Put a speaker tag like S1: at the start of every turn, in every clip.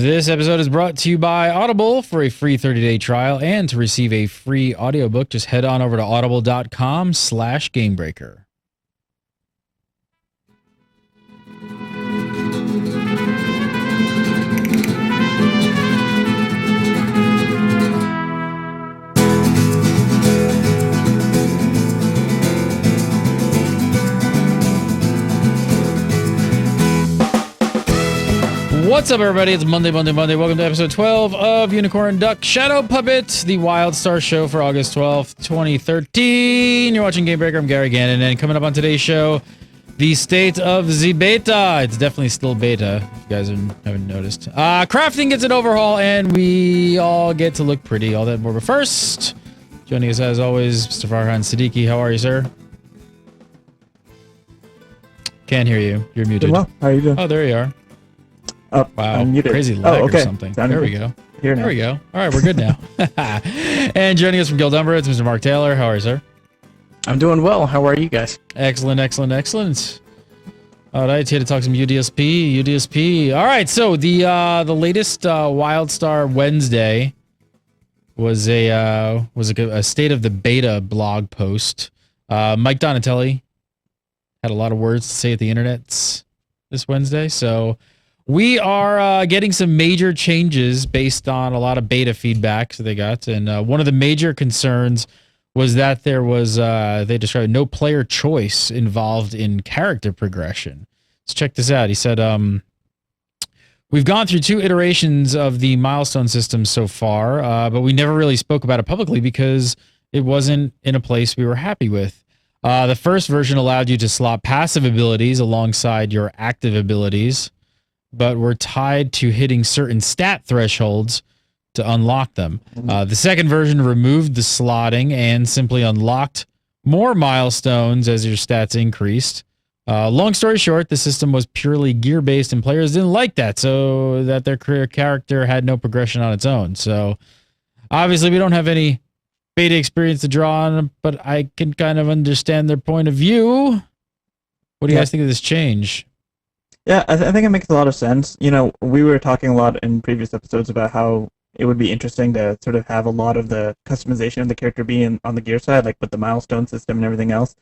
S1: This episode is brought to you by Audible. For a free 30-day trial and to receive a free audiobook, just head on over to audible.com/Gamebreaker. What's up, everybody? It's Monday. Welcome to episode 12 of Unicorn Duck Shadow Puppet, the WildStar show for August 12th, 2013. You're watching Gamebreaker. I'm Gary Gannon, and coming up on today's show, the state of the beta. It's definitely still beta, if you guys haven't noticed. Crafting gets an overhaul, and we all get to look pretty. All that more. But first, joining us as always, Mr. Farhan Siddiqui. How are you, sir? Can't hear you. You're muted.
S2: Well, how are you doing?
S1: Oh, there you are.
S2: Oh,
S1: wow, crazy lag or something. There we go. There we go. All right, we're good now. And joining us from Guild Umber, it's Mr. Mark Taylor. How are you, sir?
S3: I'm doing well. How are you guys?
S1: Excellent. All right, here to talk some UDSP. All right, so the latest WildStar Wednesday was a state of the beta blog post. Mike Donatelli had a lot of words to say at the internet this Wednesday, so we are getting some major changes based on a lot of beta feedback that they got. And one of the major concerns was that there was, they described no player choice involved in character progression. Let's check this out. He said, we've gone through 2 iterations of the milestone system so far, but we never really spoke about it publicly because it wasn't in a place we were happy with. The first version allowed you to slot passive abilities alongside your active abilities, but we're tied to hitting certain stat thresholds to unlock them. The second version removed the slotting and simply unlocked more milestones as your stats increased. Long story short, the system was purely gear-based and players didn't like that, so that their career character had no progression on its own. So obviously we don't have any beta experience to draw on, but I can kind of understand their point of view. What do you guys think of this change?
S2: Yeah, I think it makes a lot of sense. You know, we were talking a lot in previous episodes about how it would be interesting to sort of have a lot of the customization of the character be on the gear side, like with the milestone system and everything else,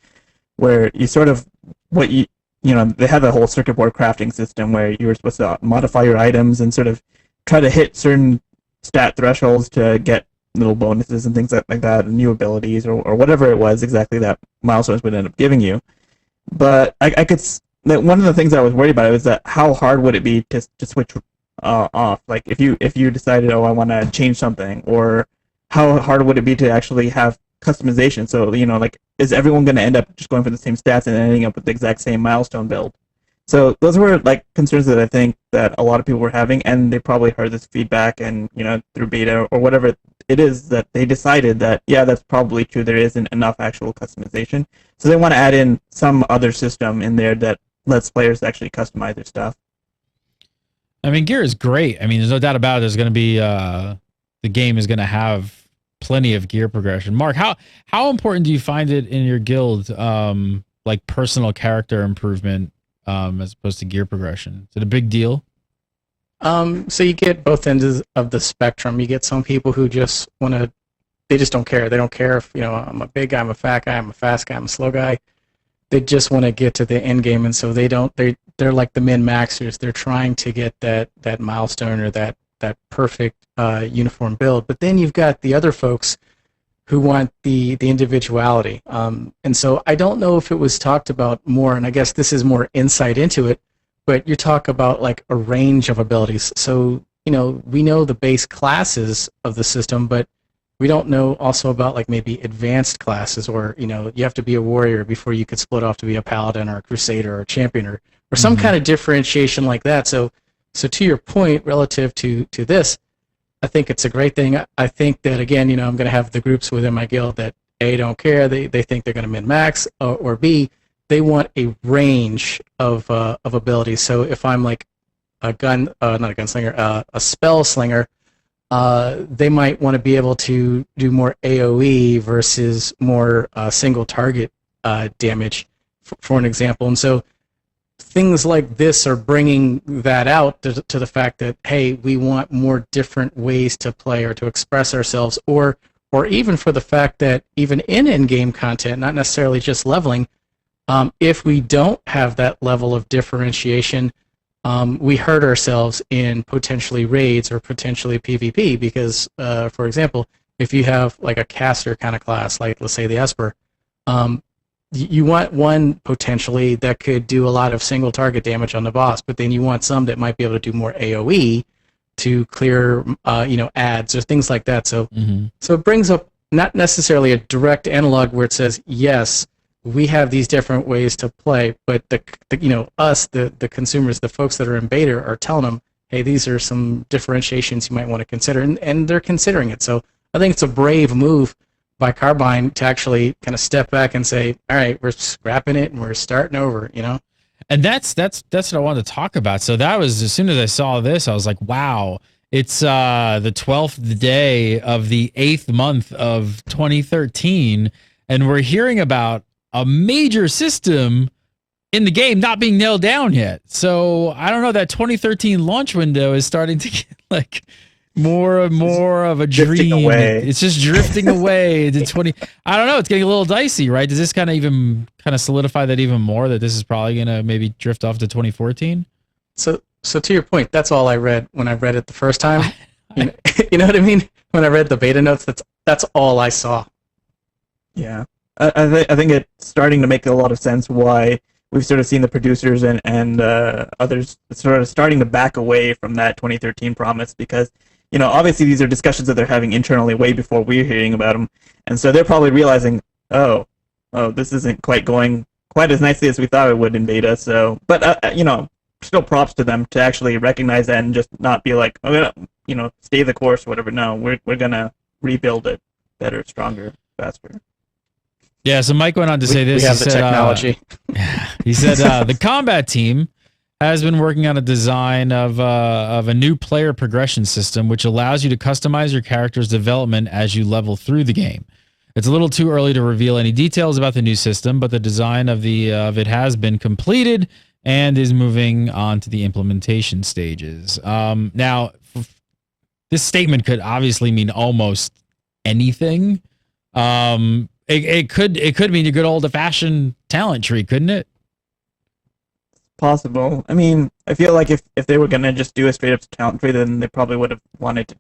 S2: where you sort of, they have a whole circuit board crafting system where you were supposed to modify your items and sort of try to hit certain stat thresholds to get little bonuses and things like that, and new abilities or whatever it was exactly that milestones would end up giving you. But I could... one of the things I was worried about was that how hard would it be to switch off? Like if you decided, I want to change something, or how hard would it be to actually have customization? So like, is everyone going to end up just going for the same stats and ending up with the exact same milestone build? So those were like concerns that I think that a lot of people were having, and they probably heard this feedback and through beta or whatever it is that they decided that that's probably true. There isn't enough actual customization, so they want to add in some other system in there that lets players actually customize their stuff.
S1: I mean, gear is great. I mean, there's no doubt about it. There's going to be the game is going to have plenty of gear progression. Mark, how important do you find it in your guild, like personal character improvement, as opposed to gear progression? Is it a big deal?
S3: So you get both ends of the spectrum. You get some people who just they just don't care. They don't care if I'm a big guy, I'm a fat guy, I'm a fast guy, I'm a slow guy. They just want to get to the end game, and so they're like the min-maxers. They're trying to get that milestone or that perfect uniform build. But then you've got the other folks who want the individuality. And so I don't know if it was talked about more, and I guess this is more insight into it, but you talk about like a range of abilities. So we know the base classes of the system, but we don't know also about like maybe advanced classes, or you have to be a warrior before you could split off to be a paladin or a crusader or a champion or some kind of differentiation like that. So to your point relative to this, I think it's a great thing. I think that again, I'm going to have the groups within my guild that A, don't care, they think they're going to min-max, or B, they want a range of abilities. So if I'm like a not a gunslinger, a spell slinger, they might want to be able to do more AoE versus more single target damage, for an example. And so things like this are bringing that out to the fact that, hey, we want more different ways to play or to express ourselves, or even for the fact that even in-game content, not necessarily just leveling, if we don't have that level of differentiation, we hurt ourselves in potentially raids or potentially PvP because, for example, if you have like a caster kind of class, like let's say the Esper, you want one potentially that could do a lot of single target damage on the boss, but then you want some that might be able to do more AoE to clear, ads or things like that. So, so it brings up not necessarily a direct analog where it says, yes, we have these different ways to play, but the consumers, the folks that are in beta are telling them, hey, these are some differentiations you might want to consider, and they're considering it. So I think it's a brave move by Carbine to actually kind of step back and say, all right, we're scrapping it and we're starting over,
S1: And that's what I wanted to talk about. So that was, as soon as I saw this, I was like, wow, it's the 12th day of the 8th month of 2013, and we're hearing about a major system in the game not being nailed down yet. So I don't know, that 2013 launch window is starting to get like more and more of a dream.
S2: Away.
S1: It's just drifting away to 20. I don't know. It's getting a little dicey, right? Does this kind of solidify that even more, that this is probably going to maybe drift off to 2014?
S3: So to your point, that's all I read when I read it the first time. You know what I mean? When I read the beta notes, that's all I saw.
S2: Yeah. I think it's starting to make a lot of sense why we've sort of seen the producers and others sort of starting to back away from that 2013 promise, because obviously these are discussions that they're having internally way before we're hearing about them, and so they're probably realizing, oh, this isn't quite going quite as nicely as we thought it would in beta. So, but still props to them to actually recognize that and just not be like, oh, stay the course or whatever. No, we're gonna rebuild it better, stronger, faster.
S1: Yeah, so Mike went on to say this.
S3: We have the technology.
S1: He said the combat team has been working on a design of a new player progression system, which allows you to customize your character's development as you level through the game. It's a little too early to reveal any details about the new system, but the design of it has been completed and is moving on to the implementation stages. Now, this statement could obviously mean almost anything. It could mean a good old-fashioned talent tree, couldn't it?
S2: Possible. I mean, I feel like if they were gonna just do a straight-up talent tree, then they probably would have wanted to,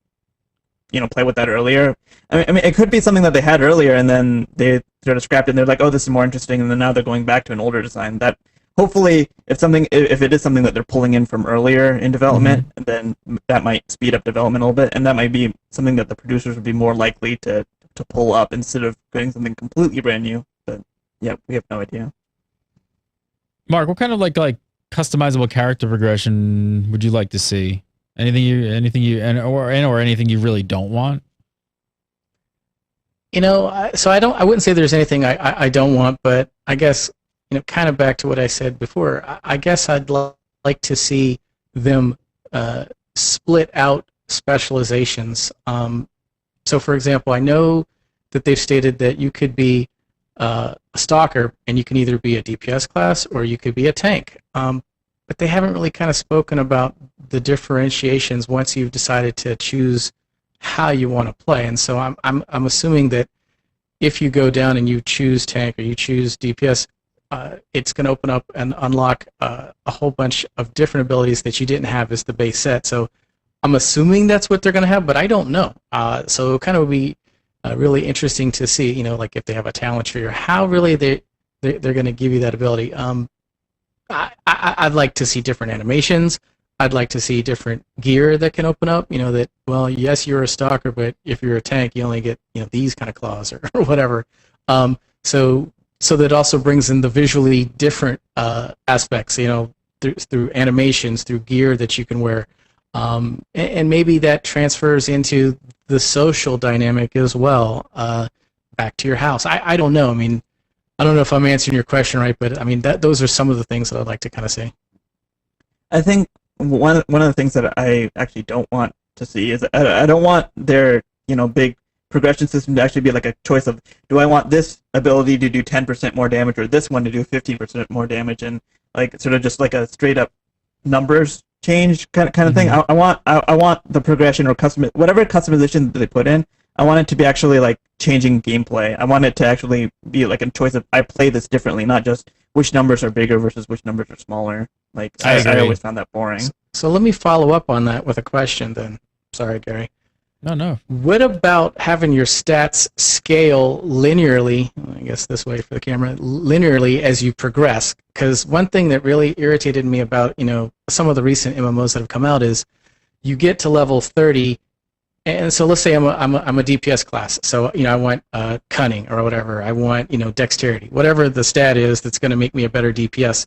S2: play with that earlier. I mean, it could be something that they had earlier, and then they sort of scrapped it, and they're like, oh, this is more interesting, and then now they're going back to an older design. That hopefully, if it is something that they're pulling in from earlier in development, then that might speed up development a little bit, and that might be something that the producers would be more likely to pull up instead of getting something completely brand new. But yeah, we have no idea.
S1: Mark, what kind of like customizable character progression would you like to see? Anything you or anything you really don't want?
S3: So I wouldn't say there's anything I don't want, but I guess kind of back to what I said before. I guess I'd like to see them split out specializations. So, for example, I know that they've stated that you could be a stalker, and you can either be a DPS class or you could be a tank. But they haven't really kind of spoken about the differentiations once you've decided to choose how you want to play. And so I'm assuming that if you go down and you choose tank or you choose DPS, it's going to open up and unlock a whole bunch of different abilities that you didn't have as the base set. So I'm assuming that's what they're going to have, but I don't know. So it kind of would be really interesting to see, like if they have a talent tree or how really they're going to give you that ability. I'd like to see different animations. I'd like to see different gear that can open up. That, well, yes, you're a stalker, but if you're a tank, you only get these kind of claws or whatever. So that also brings in the visually different aspects. Through animations, through gear that you can wear. And maybe that transfers into the social dynamic as well, back to your house. I don't know. I mean, I don't know if I'm answering your question right, but I mean, those are some of the things that I'd like to kind of see.
S2: I think one of the things that I actually don't want to see is I don't want their big progression system to actually be like a choice of, do I want this ability to do 10% more damage or this one to do 15% more damage? And like sort of just like a straight up numbers change kind of thing. I want the progression or whatever customization that they put in. I want it to be actually like changing gameplay. I want it to actually be like a choice of I play this differently, not just which numbers are bigger versus which numbers are smaller. Like I always found that boring.
S3: So let me follow up on that with a question then. Sorry, Gary.
S1: No.
S3: What about having your stats scale linearly, I guess this way for the camera, linearly as you progress? Because one thing that really irritated me about, some of the recent MMOs that have come out is you get to level 30, and so let's say I'm a DPS class. So, I want cunning or whatever. I want, dexterity, whatever the stat is that's going to make me a better DPS.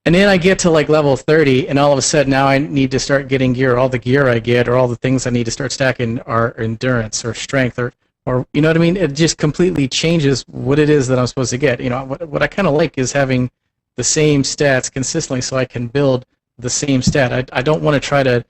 S3: And then I get to like level 30, and all of a sudden now I need to start getting gear. All the gear I get, or all the things I need to start stacking, are endurance or strength, or you know what I mean? It just completely changes what it is that I'm supposed to get. What I kind of like is having the same stats consistently, so I can build the same stat. I don't want to try to,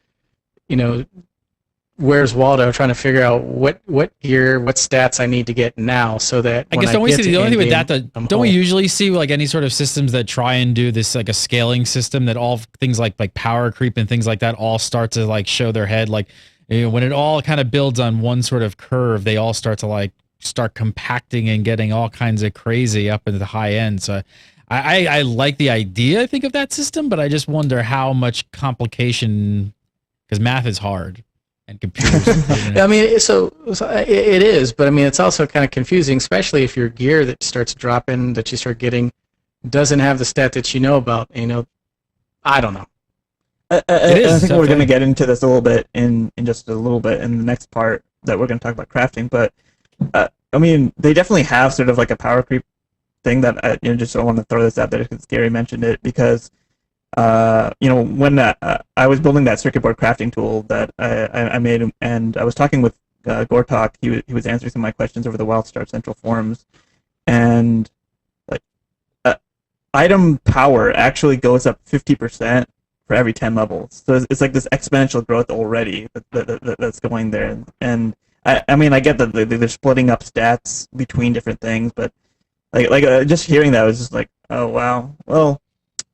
S3: where's Waldo, trying to figure out what gear, what stats I need to get now, so that
S1: I guess don't we see the only thing with that don't we usually see like any sort of systems that try and do this like a scaling system that all things like power creep and things like that all start to like show their head, like when it all kind of builds on one sort of curve, they all start to start compacting and getting all kinds of crazy up into the high end. So I like the idea, I think, of that system, but I just wonder how much complication, because math is hard. And computers.
S3: I mean, so it is, but I mean, it's also kind of confusing, especially if your gear that starts dropping, that you start getting, doesn't have the stat that you know about. I don't know.
S2: I think we're going to get into this a little bit in just a little bit in the next part that we're going to talk about crafting. But I mean, they definitely have sort of like a power creep thing that I want to throw this out there because Gary mentioned it, because when I was building that circuit board crafting tool that I made, and I was talking with Gortok, he was answering some of my questions over the WildStar Central forums, and item power actually goes up 50% for every 10 levels. So it's like this exponential growth already that's going there. And I mean, I get that they're splitting up stats between different things, but just hearing that was just like, oh wow, well.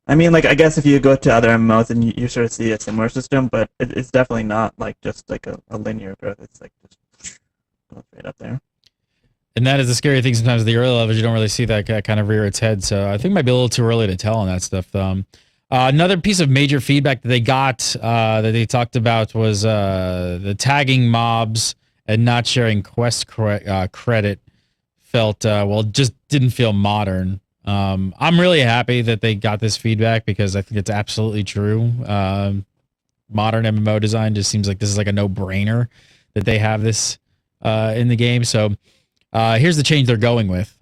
S2: I mean, I guess if you go to other MMOs and you sort of see a similar system, but it's definitely not just like a linear growth. It's like just goes right up there.
S1: And that is the scary thing sometimes at the early levels. You don't really see that kind of rear its head. So I think it might be a little too early to tell on that stuff. Another piece of major feedback that they got that they talked about was the tagging mobs and not sharing quest credit felt, just didn't feel modern. I'm really happy that they got this feedback because I think it's absolutely true. Modern MMO design just seems like this is like a no-brainer that they have this in the game. So here's the change they're going with.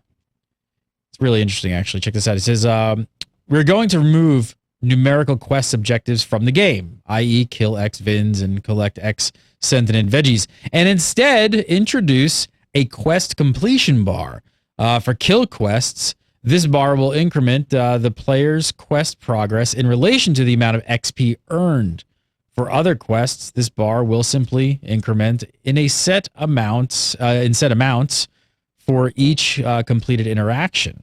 S1: It's really interesting, actually. Check this out. It says, we're going to remove numerical quest objectives from the game, i.e. kill X Vins and collect X sentient veggies, and instead introduce a quest completion bar. For kill quests, this bar will increment the player's quest progress in relation to the amount of XP earned. For other quests, this bar will simply increment in set amounts for each completed interaction.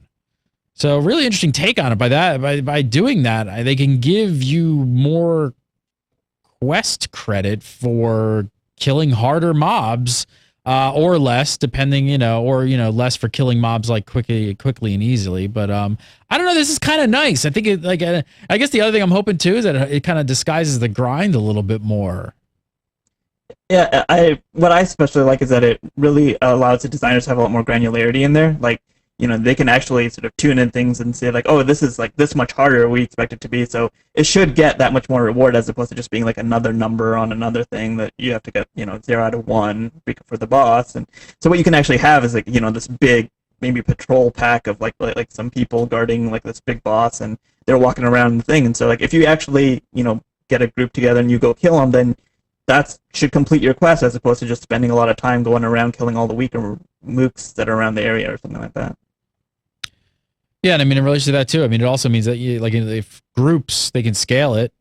S1: So, really interesting take on it. By doing that, they can give you more quest credit for killing harder mobs. Or less, depending, less for killing mobs like quickly and easily. But I don't know. This is kind of nice. I think I guess the other thing I'm hoping too is that it kind of disguises the grind a little bit more.
S2: Yeah, what I especially like is that it really allows the designers to have a lot more granularity in there. Like, they can actually sort of tune in things and say like, oh, this is like this much harder we expect it to be. So it should get that much more reward as opposed to just being like another number on another thing that you have to get, 0 out of 1 for the boss. And so what you can actually have is like, this big maybe patrol pack of like some people guarding like this big boss, and they're walking around the thing. And so like if you actually, get a group together and you go kill them, then that should complete your quest as opposed to just spending a lot of time going around killing all the weaker mooks that are around the area or something like that.
S1: Yeah, and I mean, in relation to that too, I mean, it also means that if groups, they can scale it,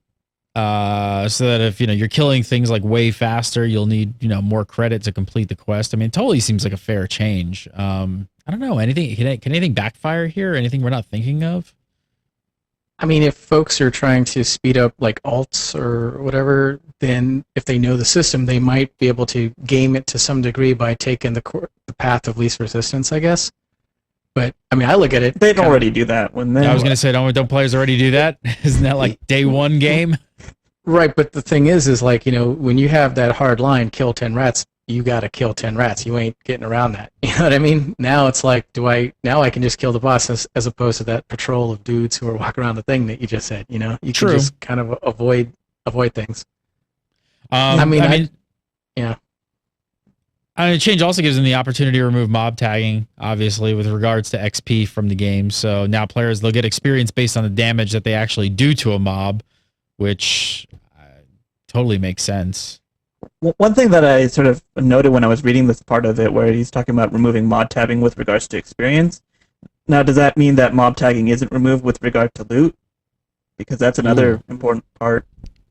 S1: so that if you're killing things like way faster, you'll need more credit to complete the quest. I mean, it totally seems like a fair change. I don't know, can anything backfire here? Anything we're not thinking of?
S3: I mean, if folks are trying to speed up like alts or whatever, then if they know the system, they might be able to game it to some degree by taking the path of least resistance, I guess. But I mean, I look at it.
S2: They'd already do that when they.
S1: I was gonna say, don't players already do that? Isn't that like day one game?
S3: Right, but the thing is like, when you have that hard line, kill 10 rats, you got to kill 10 rats. You ain't getting around that. You know what I mean? Now it's like, now I can just kill the boss as opposed to that patrol of dudes who are walking around the thing that you just said, You
S1: True.
S3: can just kind of avoid things.
S1: Yeah. I mean, change also gives them the opportunity to remove mob tagging, obviously, with regards to XP from the game. So now players, they'll get experience based on the damage that they actually do to a mob, which totally makes sense.
S2: One thing that I sort of noted when I was reading this part of it, where he's talking about removing mob tagging with regards to experience. Now, does that mean that mob tagging isn't removed with regard to loot? Because that's another important part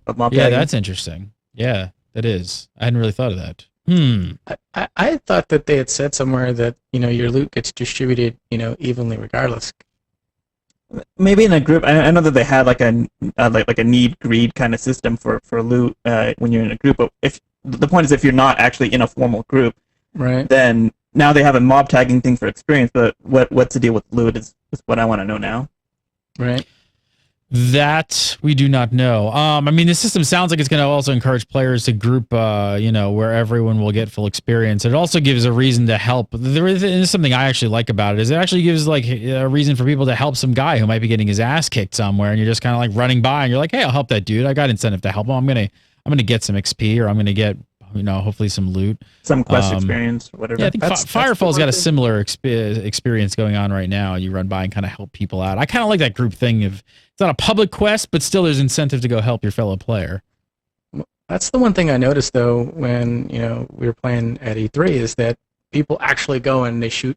S2: of mob tagging.
S1: Yeah, that's interesting. Yeah, that is. I hadn't really thought of that.
S3: I thought that they had said somewhere that, your loot gets distributed, evenly regardless.
S2: Maybe in a group. I know that they had like a need greed kind of system for loot when you're in a group. But if the point is, if you're not actually in a formal group,
S3: right,
S2: then now they have a mob tagging thing for experience. But what's the deal with loot is what I want to know now.
S3: Right.
S1: That we do not know. I mean, the system sounds like it's going to also encourage players to group, where everyone will get full experience. It also gives a reason to help. There is something I actually like about it. Is it actually gives like a reason for people to help some guy who might be getting his ass kicked somewhere, and you're just kind of like running by, and you're like, hey, I'll help that dude. I got incentive to help him. I'm gonna get some XP, or I'm gonna get hopefully some loot,
S2: some quest experience, whatever.
S1: Yeah, I think Firefall's got a similar experience going on right now. You run by and kind of help people out. I kind of like that group thing of it's not a public quest, but still there's incentive to go help your fellow player.
S3: That's the one thing I noticed though when we were playing at E3 is that people actually go and they shoot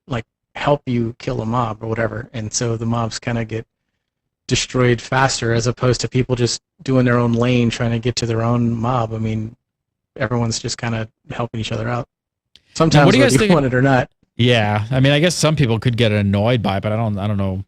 S3: help you kill a mob or whatever, and so the mobs kind of get destroyed faster as opposed to people just doing their own lane trying to get to their own mob. I mean, everyone's just kind of helping each other out. Sometimes whether you want it or not.
S1: Yeah, I mean, I guess some people could get annoyed by it, but I don't know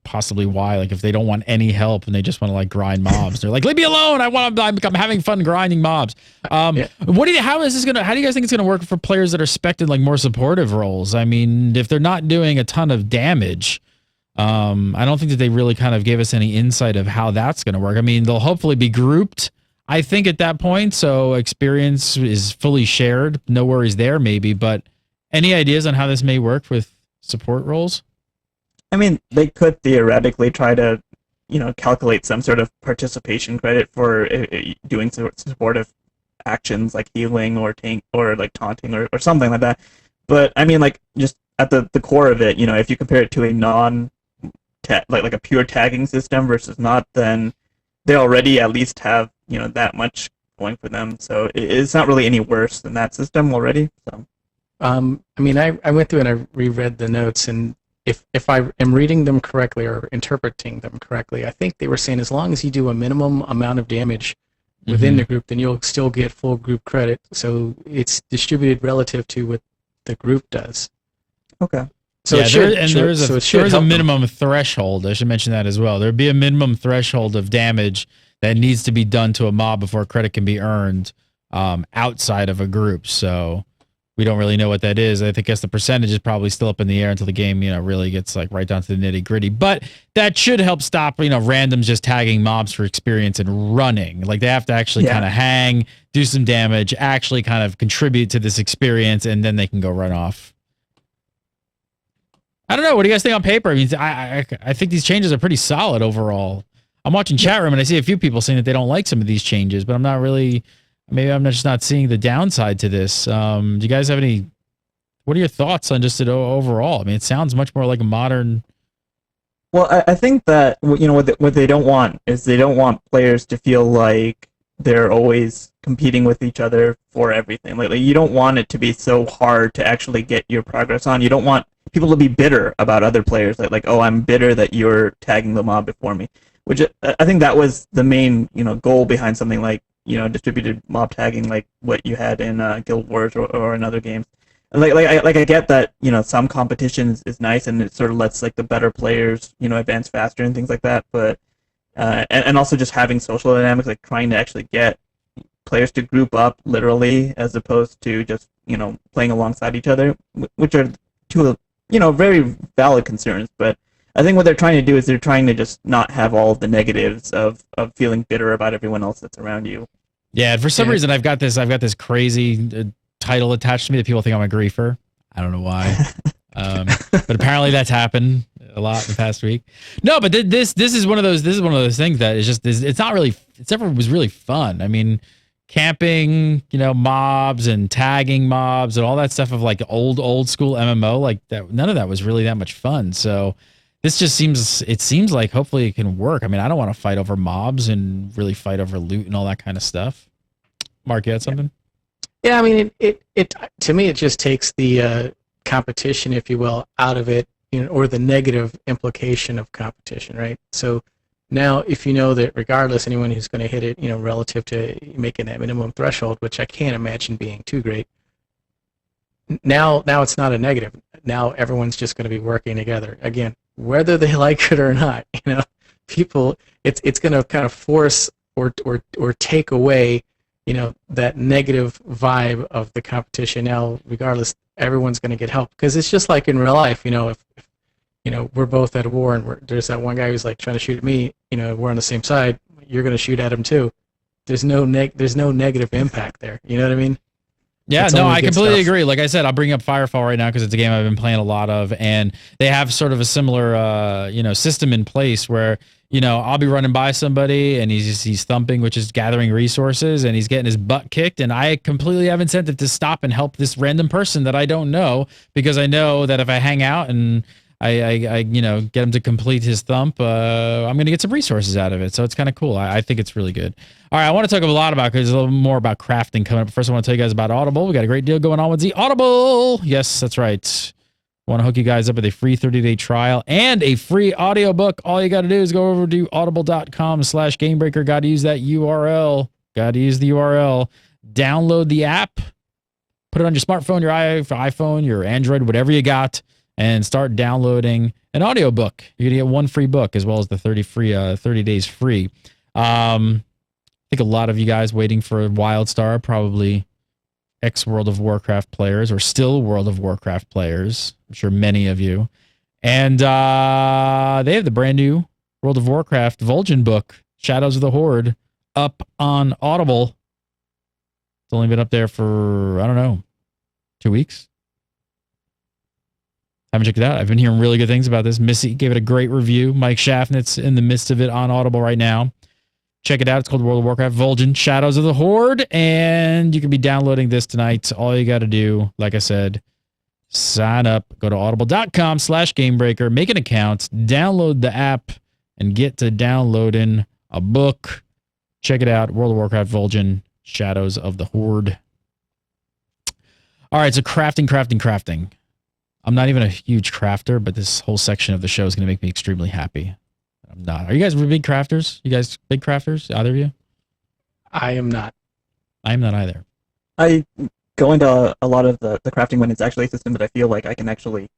S1: possibly why. Like if they don't want any help and they just want to grind mobs, they're like, leave me alone. I'm having fun grinding mobs. How do you guys think it's gonna work for players that are expected more supportive roles? I mean, if they're not doing a ton of damage, I don't think that they really kind of gave us any insight of how that's gonna work. I mean, they'll hopefully be grouped, I think, at that point, so experience is fully shared. No worries there, maybe. But any ideas on how this may work with support roles?
S2: I mean, they could theoretically try to, calculate some sort of participation credit for doing supportive actions like healing or tank or taunting or something like that. But I mean, just at the core of it, if you compare it to a a pure tagging system versus not, then they already at least have that much going for them. So it's not really any worse than that system already. So,
S3: I mean, I went through and I reread the notes, and if I am reading them correctly or interpreting them correctly, I think they were saying as long as you do a minimum amount of damage within the group, then you'll still get full group credit. So it's distributed relative to what the group does.
S2: Okay.
S1: So there is a minimum threshold. I should mention that as well. There'd be a minimum threshold of damage that needs to be done to a mob before credit can be earned outside of a group. So we don't really know what that is. I guess the percentage is probably still up in the air until the game, really gets right down to the nitty gritty. But that should help stop, randoms just tagging mobs for experience and running. They have to actually kind of hang, do some damage, actually kind of contribute to this experience, and then they can go run off. I don't know. What do you guys think on paper? I mean, I think these changes are pretty solid overall. I'm watching chat room and I see a few people saying that they don't like some of these changes, but I'm not really. Maybe I'm just not seeing the downside to this. Do you guys have any? What are your thoughts on just it overall? I mean, it sounds much more like a modern.
S2: Well, I think that what they don't want is they don't want players to feel like they're always competing with each other for everything. You don't want it to be so hard to actually get your progress on. You don't want people to be bitter about other players. Oh, I'm bitter that you're tagging the mob before me. Which I think that was the main goal behind something like distributed mob tagging, like what you had in Guild Wars or in other games. I get that, some competition is nice and it sort of lets like the better players, advance faster and things like that. But and also just having social dynamics, like trying to actually get players to group up literally as opposed to just playing alongside each other, which are two very valid concerns. But I think what they're trying to do is they're trying to just not have all of the negatives of feeling bitter about everyone else that's around you.
S1: Yeah, and for some reason I've got this crazy title attached to me that people think I'm a griefer. I don't know why. But apparently that's happened a lot in the past week. No, but this is one of those things that is just it's not really it's never was really fun. I mean, camping, mobs and tagging mobs and all that stuff of like old school MMO, like that, none of that was really that much fun. So this just seems like hopefully it can work. I mean, I don't want to fight over mobs and really fight over loot and all that kind of stuff. Mark, you had something?
S3: Yeah, I mean, it to me, it just takes the competition, if you will, out of it, or the negative implication of competition, right? So now, if you know that regardless, anyone who's going to hit it, relative to making that minimum threshold, which I can't imagine being too great, now it's not a negative. Now everyone's just going to be working together again, whether they like it or not. People, it's going to kind of force or take away, that negative vibe of the competition. Now, regardless, everyone's going to get help, because it's just like in real life. If we're both at a war and there's that one guy who's like trying to shoot at me, we're on the same side, you're going to shoot at him too. There's no negative impact there. You know what I mean?
S1: Yeah,
S3: It's
S1: no,
S3: only
S1: I
S3: good
S1: completely
S3: stuff.
S1: agree. Like I said, I'll bring up Firefall right now because it's a game I've been playing a lot of, and they have sort of a similar, system in place where, I'll be running by somebody and he's thumping, which is gathering resources, and he's getting his butt kicked, and I completely have incentive to stop and help this random person that I don't know, because I know that if I hang out and I get him to complete his thump, I'm going to get some resources out of it. So it's kind of cool. I think it's really good. All right, I want to talk a lot about, because there's a little more about crafting coming up. First, I want to tell you guys about Audible. We got a great deal going on with the Audible. Yes, that's right. Want to hook you guys up with a free 30-day trial and a free audiobook. All you got to do is go over to audible.com/gamebreaker. Got to use that URL. Got to use the URL. Download the app. Put it on your smartphone, your iPhone, your Android, whatever you got, and start downloading an audiobook. You're going to get one free book as well as the 30 days free. I think a lot of you guys waiting for WildStar, probably ex-World of Warcraft players or still World of Warcraft players. I'm sure many of you. And they have the brand new World of Warcraft Vulcan book, Shadows of the Horde, up on Audible. It's only been up there for, 2 weeks. Haven't checked it out. I've been hearing really good things about this. Missy gave it a great review. Mike Schaffnitz in the midst of it on Audible right now. Check it out. It's called World of Warcraft Vulcan, Shadows of the Horde, and you can be downloading this tonight. All you got to do, like I said, sign up. Go to audible.com/gamebreaker, make an account, download the app, and get to downloading a book. Check it out. World of Warcraft Vulcan, Shadows of the Horde. All right, so crafting. I'm not even a huge crafter, but this whole section of the show is going to make me extremely happy. I'm not. Are you guys big crafters? You guys big crafters? Either of you?
S3: I am not.
S1: I am not either.
S2: I go into a lot of the crafting when it's actually a system that I feel like I can actually,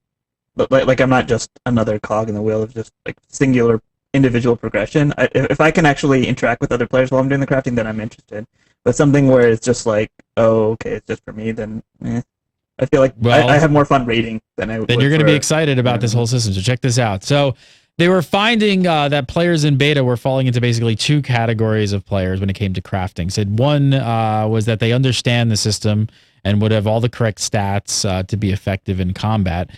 S2: like I'm not just another cog in the wheel of just like singular individual progression. If I can actually interact with other players while I'm doing the crafting, then I'm interested. But something where it's just like, oh, okay, it's just for me, then I feel like I have more fun raiding than I would.
S1: Then you're going to be excited about this whole system. So check this out. So they were finding that players in beta were falling into basically two categories of players when it came to crafting. Said one was that they understand the system and would have all the correct stats to be effective in combat.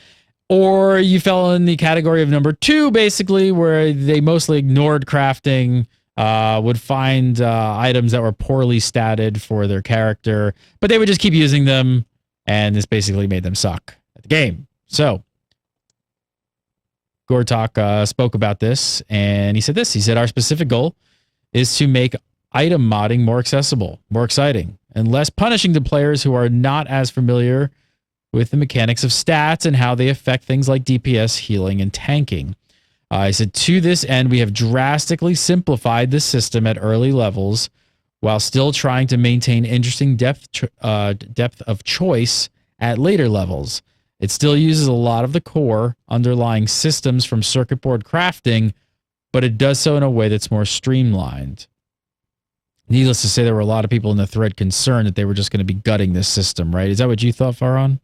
S1: Or you fell in the category of number two, basically, where they mostly ignored crafting, would find items that were poorly statted for their character, but they would just keep using them, and this basically made them suck at the game. So Gortok spoke about this, and he said this. He said, our specific goal is to make item modding more accessible, more exciting, and less punishing to players who are not as familiar with the mechanics of stats and how they affect things like DPS, healing, and tanking. I said, to this end, we have drastically simplified the system at early levels while still trying to maintain interesting depth of choice at later levels. It still uses a lot of the core underlying systems from circuit board crafting, but it does so in a way that's more streamlined. Needless to say, there were a lot of people in the thread concerned that they were just going to be gutting this system, right? Is that what you thought, Farhan?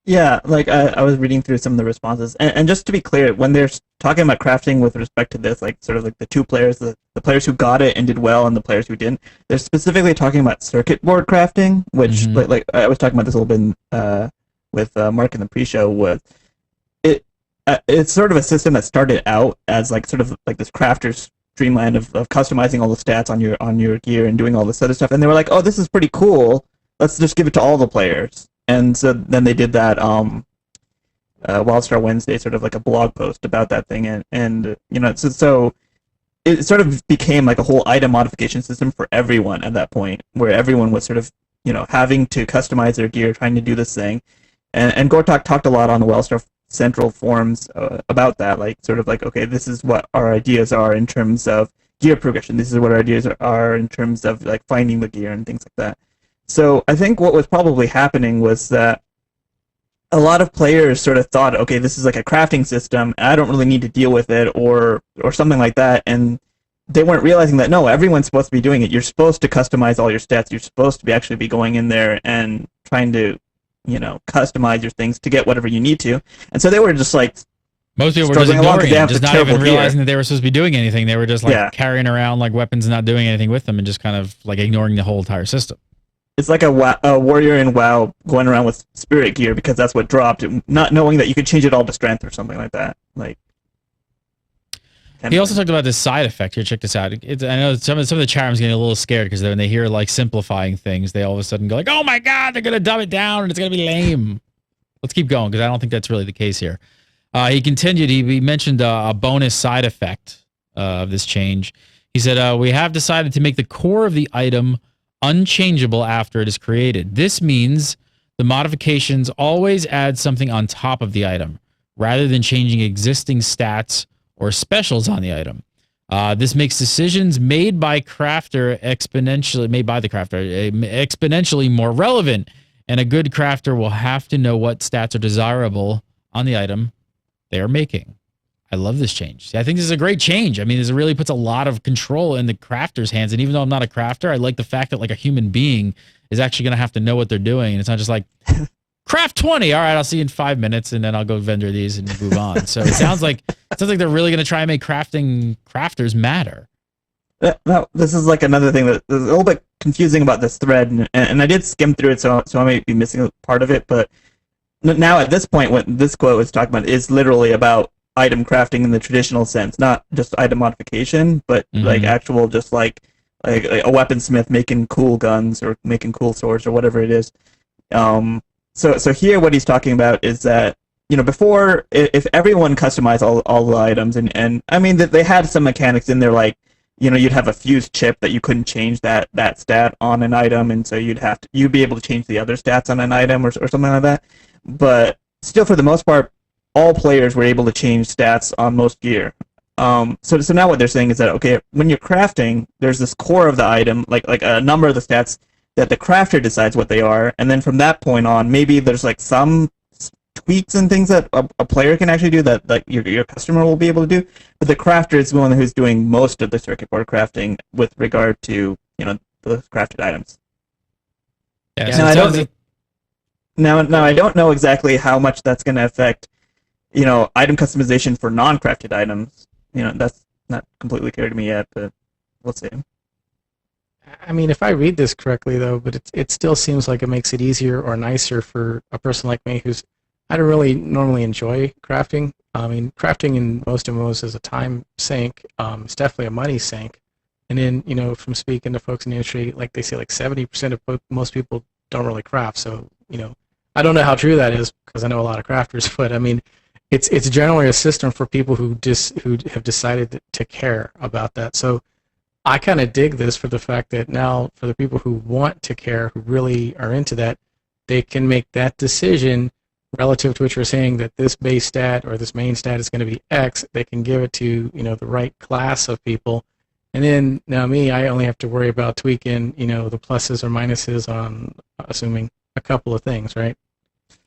S2: Yeah, like I was reading through some of the responses, and just to be clear, when they're talking about crafting with respect to this, like sort of like the two players, the players who got it and did well, and the players who didn't, they're specifically talking about circuit board crafting, which like I was talking about this a little bit with Mark in the pre-show. With it, it's sort of a system that started out as like sort of like this crafter's dreamland of customizing all the stats on your gear and doing all this other stuff, and they were like, oh, this is pretty cool. Let's just give it to all the players. And so then they did that WildStar Wednesday, sort of like a blog post about that thing, and you know, so it sort of became like a whole item modification system for everyone at that point, where everyone was sort of, you know, having to customize their gear, trying to do this thing, and Gortok talked a lot on the WildStar Central forums about that, like sort of like, okay, this is what our ideas are in terms of gear progression. This is what our ideas are in terms of like finding the gear and things like that. So I think what was probably happening was that a lot of players sort of thought, okay, this is like a crafting system, and I don't really need to deal with it, or something like that, and they weren't realizing that, no, everyone's supposed to be doing it. You're supposed to customize all your stats. You're supposed to be actually be going in there and trying to, you know, customize your things to get whatever you need to. And so they were just like,
S1: most people were just ignoring it, just not even realizing that they were supposed to be doing anything. They were just like carrying around like weapons and not doing anything with them, and just kind of like ignoring the whole entire system.
S2: It's like a warrior in WoW going around with spirit gear because that's what dropped, not knowing that you could change it all to strength or something like that. Like,
S1: he also talked about this side effect here. Check this out. I know some of the chat rooms getting a little scared because when they hear like simplifying things, they all of a sudden go like, "Oh my god, they're gonna dumb it down and it's gonna be lame." Let's keep going because I don't think that's really the case here. He continued. He mentioned a bonus side effect of this change. He said, "We have decided to make the core of the item unchangeable after it is created. This means the modifications always add something on top of the item, rather than changing existing stats or specials on the item. This makes decisions made by the crafter exponentially more relevant, and a good crafter will have to know what stats are desirable on the item they are making." I love this change. I think this is a great change. I mean, this really puts a lot of control in the crafter's hands. And even though I'm not a crafter, I like the fact that like a human being is actually going to have to know what they're doing. And it's not just like, craft 20. All right, I'll see you in 5 minutes. And then I'll go vendor these and move on. So it sounds like they're really going to try and make crafters matter.
S2: No, this is like another thing that is a little bit confusing about this thread. And I did skim through it, so I may be missing a part of it. But now at this point, what this quote was talking about is literally about item crafting in the traditional sense, not just item modification, but like actual just like a weaponsmith making cool guns or making cool swords or whatever it is. So here what he's talking about is that, you know, before, if everyone customized all the items, and I mean that they had some mechanics in there, like, you know, you'd have a fused chip that you couldn't change that stat on an item, and so you'd be able to change the other stats on an item or something like that. But still, for the most part, all players were able to change stats on most gear. So now what they're saying is that, okay, when you're crafting, there's this core of the item, like a number of the stats that the crafter decides what they are, and then from that point on, maybe there's like some tweaks and things that a player can actually do that like your customer will be able to do, but the crafter is the one who's doing most of the circuit board crafting with regard to, you know, the crafted items.
S1: Yeah,
S2: now I don't know exactly how much that's going to affect, you know, item customization for non-crafted items. You know, that's not completely clear to me yet, but we'll see.
S3: I mean, if I read this correctly, though, but it still seems like it makes it easier or nicer for a person like me I don't really normally enjoy crafting. I mean, crafting in most MMOs is a time sink. It's definitely a money sink. And then, you know, from speaking to folks in the industry, like they say, like 70% of most people don't really craft. So, you know, I don't know how true that is because I know a lot of crafters, but I mean, it's generally a system for people who have decided to care about that. So I kind of dig this for the fact that now for the people who want to care, who really are into that, they can make that decision relative to what you're saying, that this base stat or this main stat is going to be X. They can give it to, you know, the right class of people. And then now I only have to worry about tweaking, you know, the pluses or minuses on, assuming, a couple of things, right?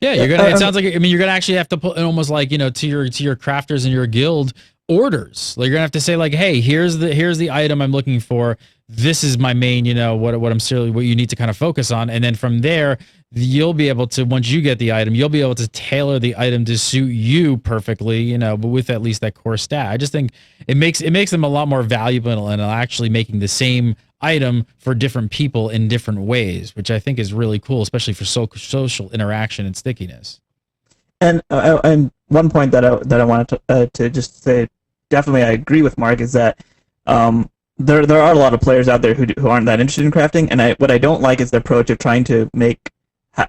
S1: Yeah, you're gonna. It sounds like. I mean, you're gonna actually have to put almost like to your crafters and your guild orders. Like you're gonna have to say like, hey, here's the item I'm looking for. This is my main. What you need to kind of focus on, and then from there, you'll be able to once you get the item, you'll be able to tailor the item to suit you perfectly. But with at least that core stat, I just think it makes them a lot more valuable and actually making the same item for different people in different ways, which I think is really cool, especially for social interaction and stickiness.
S2: And one point that I wanted to just say, definitely I agree with Mark, is that there are a lot of players out there who aren't that interested in crafting, and what I don't like is the approach of trying to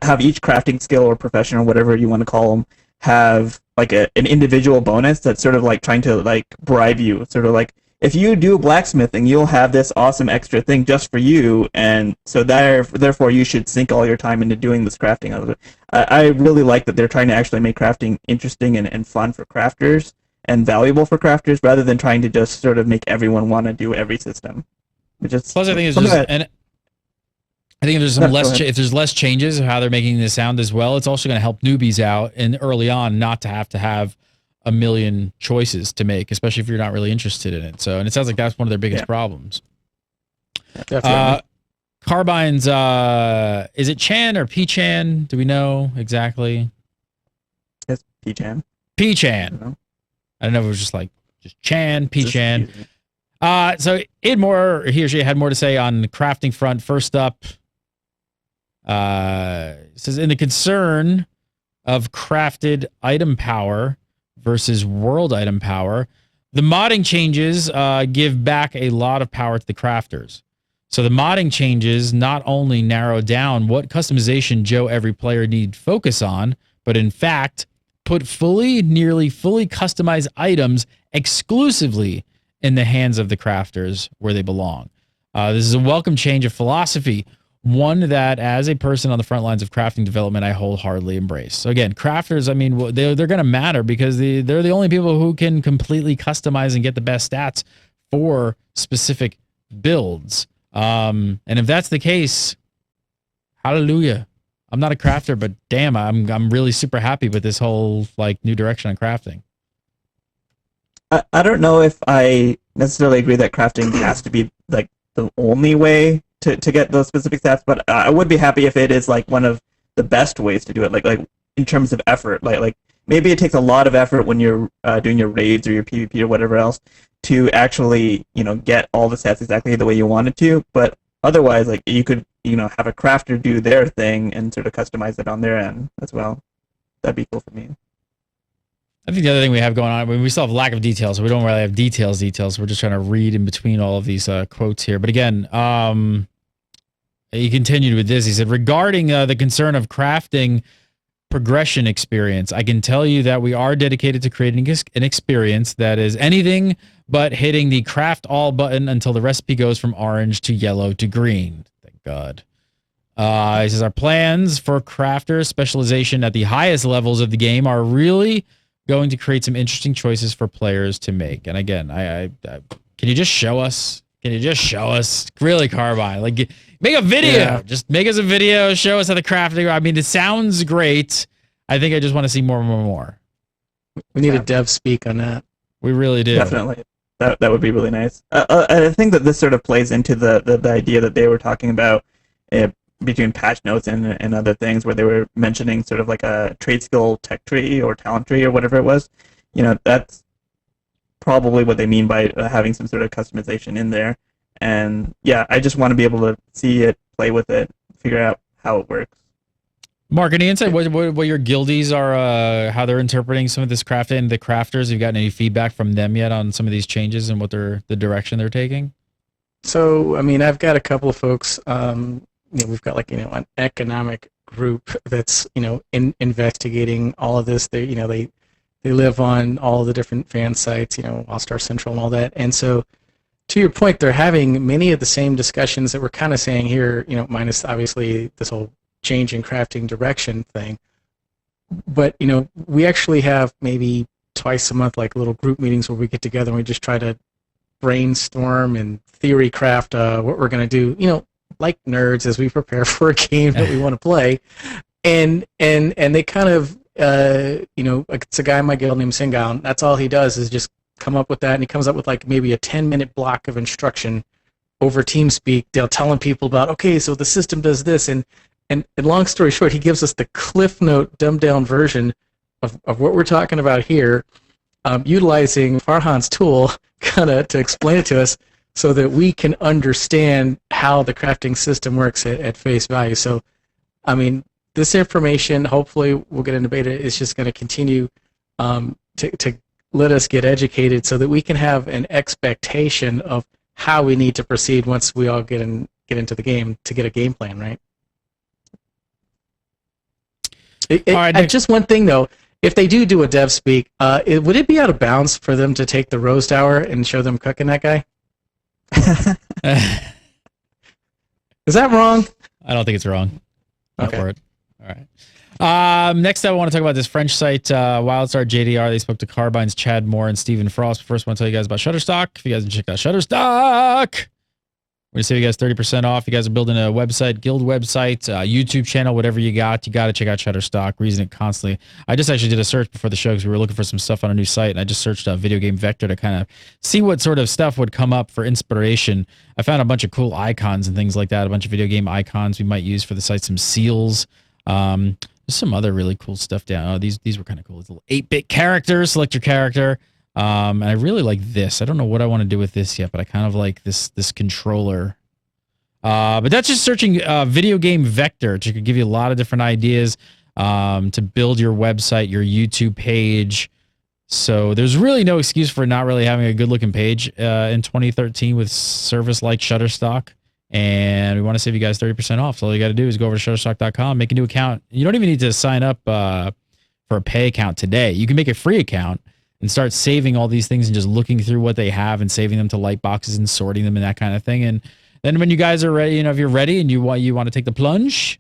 S2: have each crafting skill or profession or whatever you want to call them have like an individual bonus that's sort of like trying to like bribe you, sort of like, if you do blacksmithing, you'll have this awesome extra thing just for you, and so therefore you should sink all your time into doing this crafting. I really like that they're trying to actually make crafting interesting and fun for crafters and valuable for crafters, rather than trying to just sort of make everyone want to do every system. Plus,
S1: I think and I think if there's if there's less changes of how they're making this sound as well, it's also going to help newbies out and early on not to have a million choices to make, especially if you're not really interested in it. So, and it sounds like that's one of their biggest problems.
S3: Definitely.
S1: Carbine's, is it Chan or P-Chan? Do we know exactly?
S2: It's P-Chan.
S1: P-Chan. I don't know if it was just Chan, P-Chan. So he or she had more to say on the crafting front. First up, it says, in the concern of crafted item power versus world item power, the modding changes give back a lot of power to the crafters. So the modding changes not only narrow down what customization every player need focus on, but in fact put nearly fully customized items exclusively in the hands of the crafters where they belong. This is a welcome change of philosophy, one that, as a person on the front lines of crafting development, I wholeheartedly embrace. So again, crafters, I mean, they're going to matter because they're the only people who can completely customize and get the best stats for specific builds. And if that's the case, hallelujah. I'm not a crafter, but damn, I'm really super happy with this whole new direction on crafting.
S2: I don't know if I necessarily agree that crafting has to be the only way to get those specific stats, but I would be happy if it is one of the best ways to do it, like in terms of effort. Like maybe it takes a lot of effort when you're doing your raids or your PvP or whatever else to actually get all the stats exactly the way you want it to. But otherwise, you could have a crafter do their thing and sort of customize it on their end as well. That'd be cool for me.
S1: I think the other thing we have going on, we still have lack of details, so we don't really have details. We're just trying to read in between all of these quotes here. But again, he continued with this. He said, regarding the concern of crafting progression experience, I can tell you that we are dedicated to creating an experience that is anything but hitting the craft all button until the recipe goes from orange to yellow to green. Thank God. He says, our plans for crafter specialization at the highest levels of the game are really going to create some interesting choices for players to make. And again, I can you just show us? Can you just show us? Really, Carbine? Make a video. Yeah. Just make us a video. Show us how the crafting. I mean, it sounds great. I think I just want to see more.
S3: We need a dev speak on that.
S1: We really do.
S2: Definitely. That would be really nice. I think that this sort of plays into the idea that they were talking about between patch notes and other things, where they were mentioning sort of like a trade skill tech tree or talent tree or whatever it was. That's probably what they mean by having some sort of customization in there. And yeah, I just want to be able to see it, play with it, figure out how it works.
S1: Mark, any insight what your guildies are, how they're interpreting some of this crafting and the crafters? Have you gotten any feedback from them yet on some of these changes and what the direction they're taking?
S3: So, I mean, I've got a couple of folks, we've got an economic group that's, investigating all of this. They live on all the different fan sites, WildStar Central and all that. And so, to your point, they're having many of the same discussions that we're kind of saying here, minus obviously this whole change in crafting direction thing. But, we actually have maybe twice a month, little group meetings where we get together and we just try to brainstorm and theory craft what we're going to do, like nerds as we prepare for a game that we want to play. and they kind of like it's a guy in my guild named Singal. That's all he does is just come up with that, and he comes up with like maybe a 10-minute block of instruction over TeamSpeak. They'll telling people about, okay, so the system does this, and long story short, he gives us the Cliff Note dumbed down version of what we're talking about here, utilizing Farhan's tool kind of to explain it to us so that we can understand how the crafting system works at face value. So, I mean, this information, hopefully we'll get into beta, is just going to continue to let us get educated so that we can have an expectation of how we need to proceed once we all get into the game to get a game plan, right?
S1: All right,
S3: just one thing, though. If they do a dev speak, would it be out of bounds for them to take the roast hour and show them cooking that guy? Is that wrong?
S1: I don't think it's wrong.
S3: Okay.
S1: For it. All right. Next up, I want to talk about this French site, WildStar JDR. They spoke to Carbine's Chad Moore and Stephen Frost. First, I want to tell you guys about Shutterstock. If you guys haven't checked out Shutterstock, we're going to save you guys 30% off. You guys are building a website, guild website, YouTube channel, whatever you got to check out Shutterstock. We're using it constantly. I just actually did a search before the show because we were looking for some stuff on a new site, and I just searched Video Game Vector to kind of see what sort of stuff would come up for inspiration. I found a bunch of cool icons and things like that, a bunch of video game icons we might use for the site, some seals. There's some other really cool stuff down. Oh, these were kind of cool. It's a little 8-bit characters. Select your character. And I really like this. I don't know what I want to do with this yet, but I kind of like this controller. But that's just searching Video Game Vector, which could give you a lot of different ideas to build your website, your YouTube page. So there's really no excuse for not really having a good-looking page in 2013 with service like Shutterstock. And we want to save you guys 30% off. So all you got to do is go over to Shutterstock.com, make a new account. You don't even need to sign up for a pay account today. You can make a free account and start saving all these things and just looking through what they have and saving them to light boxes and sorting them and that kind of thing. And then when you guys are ready, if you're ready and you want to take the plunge,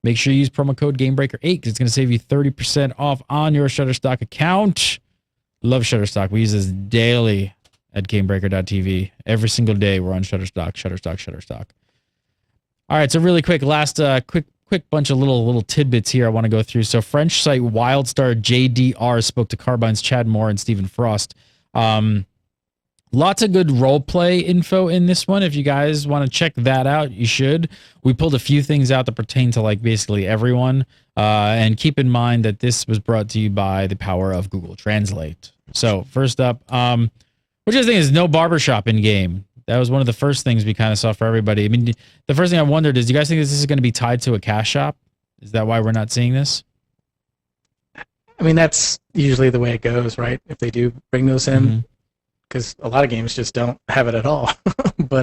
S1: make sure you use promo code Gamebreaker8 because it's going to save you 30% off on your Shutterstock account. Love Shutterstock. We use this daily at Gamebreaker.tv. Every single day we're on Shutterstock. All right, so really quick, last quick bunch of little tidbits here I want to go through. So French site WildStar JDR spoke to Carbine's Chad Moore and Stephen Frost. Lots of good role play info in this one. If you guys want to check that out, you should. We pulled a few things out that pertain to like basically everyone. And keep in mind that this was brought to you by the power of Google Translate. So first up, which I think is no barbershop in game. That was one of the first things we kind of saw for everybody. I mean, the first thing I wondered is, do you guys think this is going to be tied to a cash shop? Is that why we're not seeing this?
S3: I mean, that's usually the way it goes, right? If they do bring those in, because a lot of games just don't have it at all. But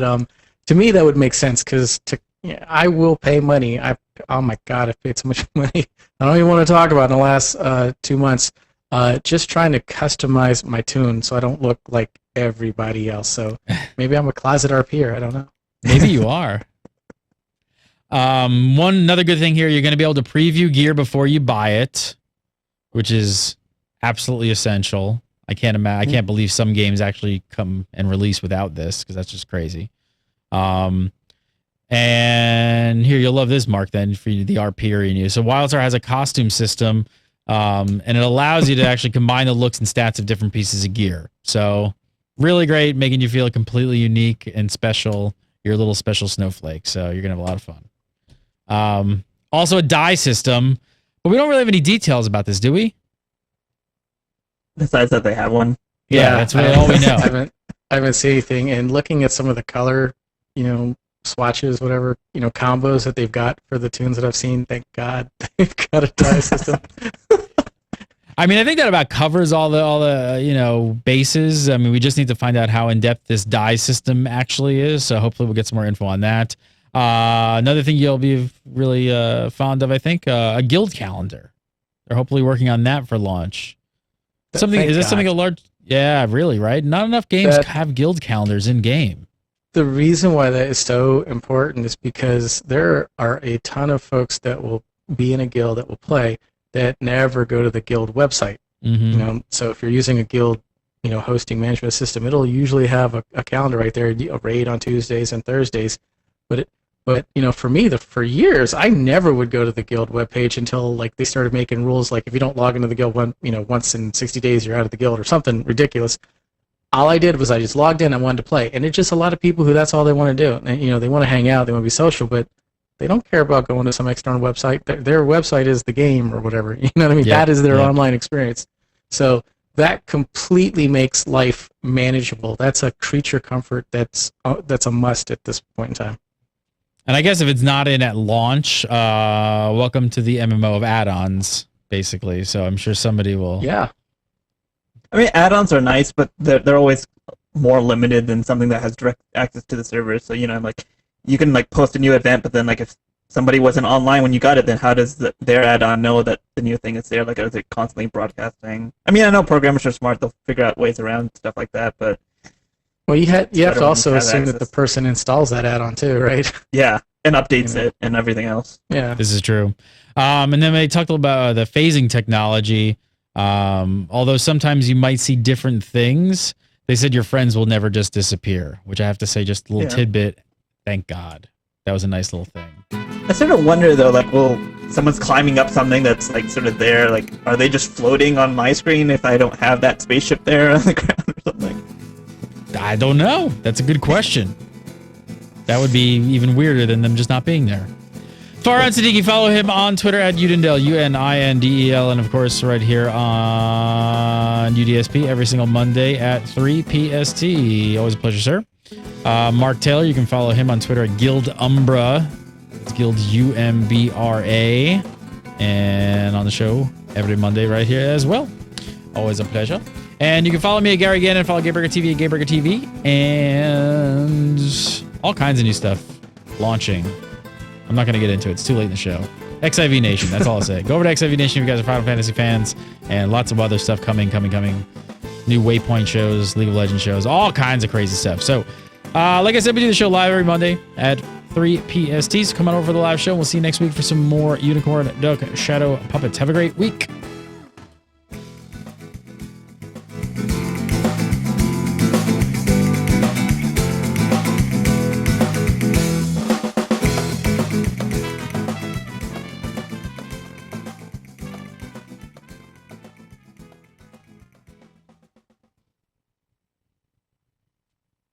S3: to me, that would make sense because I will pay money. Oh my God, I've paid so much money. I don't even want to talk about in the last 2 months. Just trying to customize my tune so I don't look like everybody else. So maybe I'm a closet RPer. I don't know.
S1: Maybe you are. Another good thing here, you're going to be able to preview gear before you buy it, which is absolutely essential. I can't believe some games actually come and release without this because that's just crazy. And here, you'll love this, Mark, then, for the RPer in you. So WildStar has a costume system, and it allows you to actually combine the looks and stats of different pieces of gear. So really great, making you feel completely unique and special. You're a little special snowflake, so you're going to have a lot of fun. Also a dye system, but we don't really have any details about this, do we?
S2: Besides that they have one.
S1: Yeah, that's really all we know.
S3: I haven't seen anything, and looking at some of the color, swatches, whatever, combos that they've got for the tunes that I've seen, thank God they've got a dye system.
S1: I mean, I think that about covers all the bases. I mean, we just need to find out how in-depth this dye system actually is, so hopefully we'll get some more info on that. Another thing you'll be really fond of, I think, a guild calendar. They're hopefully working on that for launch. Something a large? Yeah, really, right? Not enough games have guild calendars in game.
S3: The reason why that is so important is because there are a ton of folks that will be in a guild that will play that never go to the guild website.
S1: Mm-hmm.
S3: So if you're using a guild, hosting management system, it'll usually have a calendar right there, a raid on Tuesdays and Thursdays. But But for me, for years, I never would go to the guild webpage until like they started making rules like if you don't log into the guild once in 60 days, you're out of the guild or something ridiculous. All I did was I just logged in. I wanted to play, and it's just a lot of people who that's all they want to do. And they want to hang out, they want to be social, but they don't care about going to some external website. Their website is the game or whatever. You know what I mean?
S1: Yeah,
S3: that is their
S1: yeah.
S3: online experience. So that completely makes life manageable. That's a creature comfort that's a must at this point in time.
S1: And I guess if it's not in at launch, welcome to the MMO of add-ons, basically. So I'm sure somebody will.
S3: Yeah.
S2: I mean, add-ons are nice, but they're always more limited than something that has direct access to the servers. So like you can like post a new event, but then like if somebody wasn't online when you got it, then how does their add-on know that the new thing is there? Like, is it constantly broadcasting? I mean, I know programmers are smart; they'll figure out ways around stuff like that. But
S3: well, you have to also assume
S2: access.
S3: that the person installs that add-on too, right?
S2: Yeah, and updates it and everything else.
S3: Yeah,
S1: this is true. And then they talked about the phasing technology. Although sometimes you might see different things, they said your friends will never just disappear, which I have to say, just a little tidbit. Thank God. That was a nice little thing.
S2: I sort of wonder though, like, someone's climbing up something that's like sort of there, like, are they just floating on my screen if I don't have that spaceship there on the ground or something?
S1: I don't know. That's a good question. That would be even weirder than them just not being there. Farhan Siddiqui, follow him on Twitter at Unindel, UNINDEL, and of course right here on UDSP every single Monday at 3 PST. Always a pleasure, sir. Mark Taylor, you can follow him on Twitter at Guild Umbra. It's Guild UMBRA. And on the show every Monday right here as well. Always a pleasure. And you can follow me at Gary Gannon, follow Gamebreaker TV at Gamebreaker TV, and all kinds of new stuff launching. I'm not going to get into it. It's too late in the show. XIV Nation, that's all I'll say. Go over to XIV Nation if you guys are Final Fantasy fans, and lots of other stuff coming. New Waypoint shows, League of Legends shows, all kinds of crazy stuff. So, like I said, we do the show live every Monday at 3 PST. So come on over for the live show. We'll see you next week for some more Unicorn Duck Shadow Puppets. Have a great week.